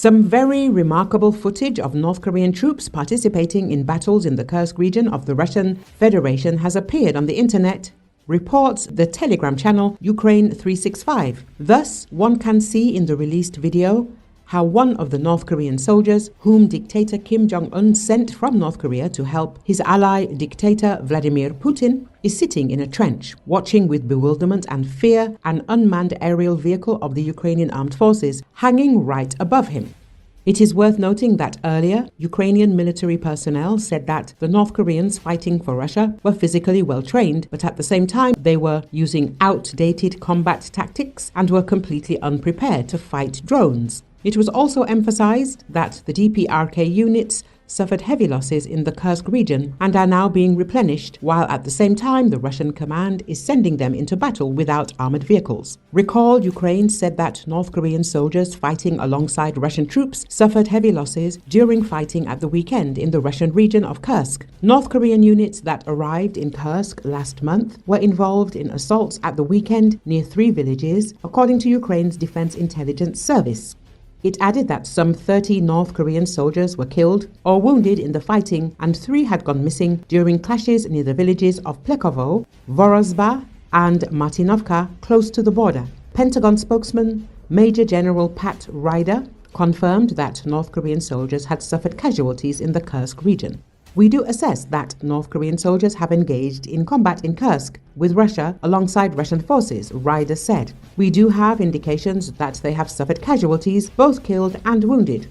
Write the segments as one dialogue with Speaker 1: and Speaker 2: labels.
Speaker 1: Some very remarkable footage of North Korean troops participating in battles in the Kursk region of the Russian Federation has appeared on the internet, reports the Telegram channel Ukraine 365. Thus, one can see in the released video how one of the North Korean soldiers, whom dictator Kim Jong-un sent from North Korea to help his ally dictator Vladimir Putin, is sitting in a trench, watching with bewilderment and fear an unmanned aerial vehicle of the Ukrainian armed forces hanging right above him. It is worth noting that earlier, Ukrainian military personnel said that the North Koreans fighting for Russia were physically well trained, but at the same time they were using outdated combat tactics and were completely unprepared to fight drones. It was also emphasized that the DPRK units suffered heavy losses in the Kursk region and are now being replenished, while at the same time the Russian command is sending them into battle without armored vehicles. Recall, Ukraine said that North Korean soldiers fighting alongside Russian troops suffered heavy losses during fighting at the weekend in the Russian region of Kursk. North Korean units that arrived in Kursk last month were involved in assaults at the weekend near 3 villages, according to Ukraine's Defense Intelligence Service. It added that some 30 North Korean soldiers were killed or wounded in the fighting and 3 had gone missing during clashes near the villages of Plekhovo, Vorozhba and Martynovka close to the border. Pentagon spokesman Major General Pat Ryder confirmed that North Korean soldiers had suffered casualties in the Kursk region. We do assess that North Korean soldiers have engaged in combat in Kursk with Russia alongside Russian forces, Ryder said. We do have indications that they have suffered casualties, both killed and wounded.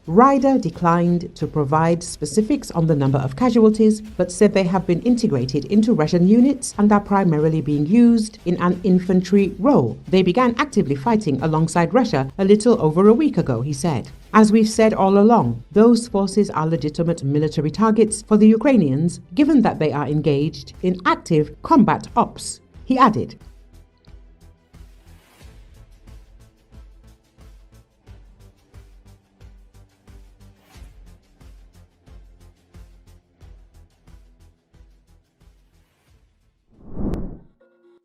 Speaker 1: Ryder declined to provide specifics on the number of casualties, but said they have been integrated into Russian units and are primarily being used in an infantry role. They began actively fighting alongside Russia a little over a week ago, he said. As we've said all along, those forces are legitimate military targets for the Ukrainians, given that they are engaged in active combat ops, he added.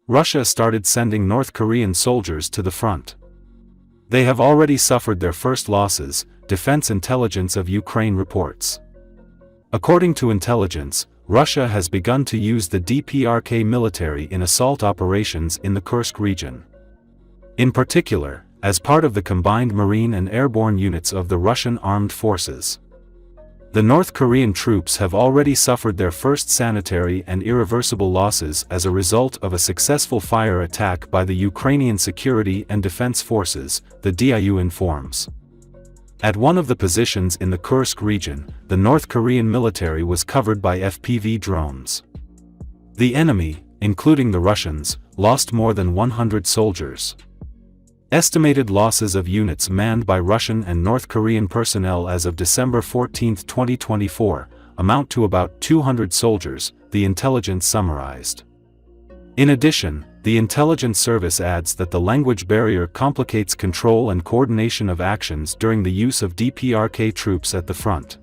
Speaker 2: Russia started sending North Korean soldiers to the front. They have already suffered their first losses, Defense Intelligence of Ukraine reports. According to intelligence, Russia has begun to use the DPRK military in assault operations in the Kursk region. In particular, as part of the combined marine and airborne units of the Russian armed forces. The North Korean troops have already suffered their first sanitary and irreversible losses as a result of a successful fire attack by the Ukrainian Security and Defense Forces, the DIU informs. At one of the positions in the Kursk region, the North Korean military was covered by FPV drones. The enemy, including the Russians, lost more than 100 soldiers. Estimated losses of units manned by Russian and North Korean personnel as of December 14, 2024, amount to about 200 soldiers, the intelligence summarized. In addition, the intelligence service adds that the language barrier complicates control and coordination of actions during the use of DPRK troops at the front.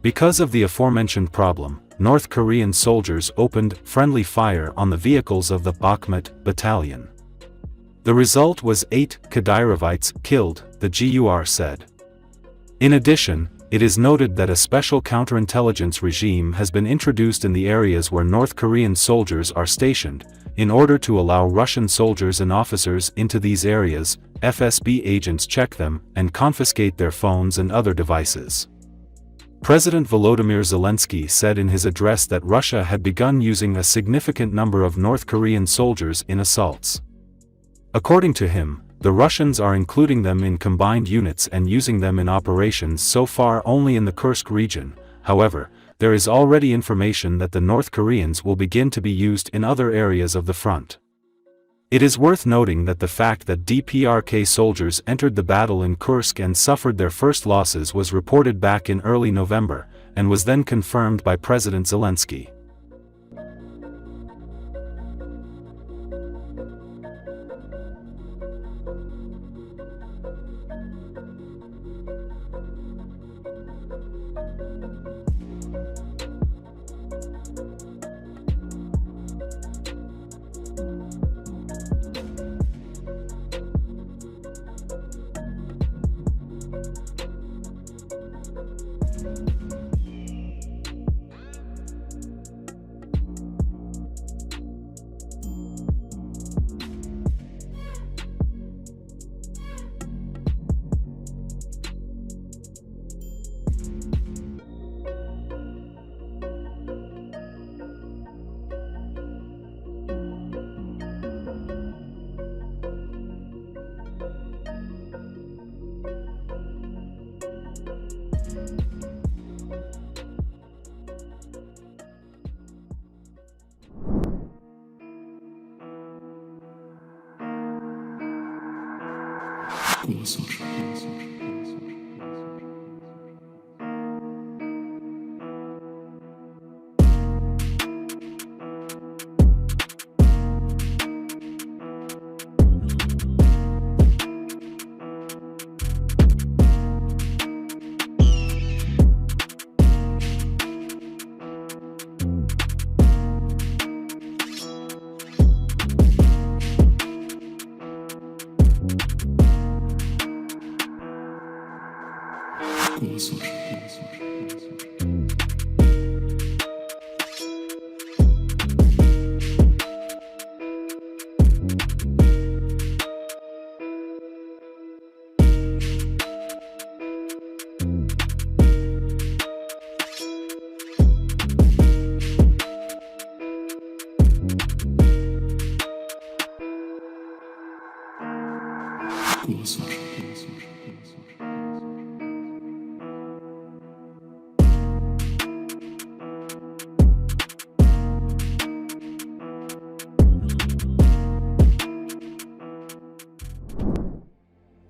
Speaker 2: Because of the aforementioned problem, North Korean soldiers opened friendly fire on the vehicles of the Bakhmut battalion. The result was 8 Kadirovites killed, the GUR said. In addition, it is noted that a special counterintelligence regime has been introduced in the areas where North Korean soldiers are stationed, in order to allow Russian soldiers and officers into these areas. FSB agents check them and confiscate their phones and other devices. President Volodymyr Zelensky said in his address that Russia had begun using a significant number of North Korean soldiers in assaults. According to him, the Russians are including them in combined units and using them in operations so far only in the Kursk region. However, there is already information that the North Koreans will begin to be used in other areas of the front. It is worth noting that the fact that DPRK soldiers entered the battle in Kursk and suffered their first losses was reported back in early November, and was then confirmed by President Zelensky.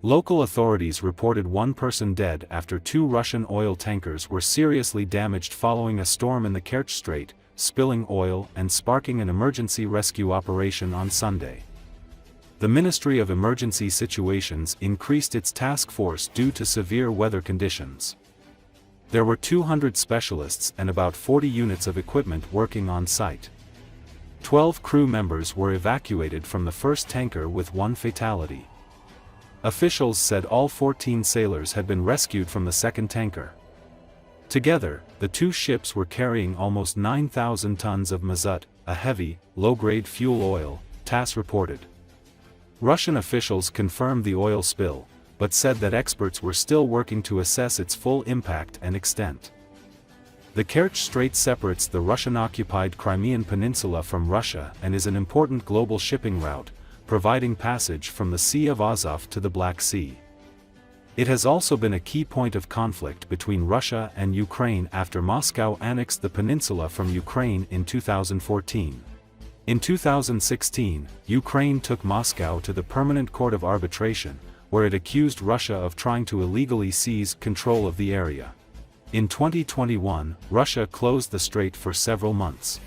Speaker 2: Local authorities reported one person dead after two Russian oil tankers were seriously damaged following a storm in the Kerch Strait, spilling oil and sparking an emergency rescue operation on Sunday. The Ministry of Emergency Situations increased its task force due to severe weather conditions. There were 200 specialists and about 40 units of equipment working on site. 12 crew members were evacuated from the first tanker with one fatality. Officials said all 14 sailors had been rescued from the second tanker. Together, the two ships were carrying almost 9,000 tons of mazut, a heavy, low-grade fuel oil, TASS reported. Russian officials confirmed the oil spill, but said that experts were still working to assess its full impact and extent. The Kerch Strait separates the Russian-occupied Crimean Peninsula from Russia and is an important global shipping route, providing passage from the Sea of Azov to the Black Sea. It has also been a key point of conflict between Russia and Ukraine after Moscow annexed the peninsula from Ukraine in 2014. In 2016, Ukraine took Moscow to the Permanent Court of Arbitration, where it accused Russia of trying to illegally seize control of the area. In 2021, Russia closed the strait for several months.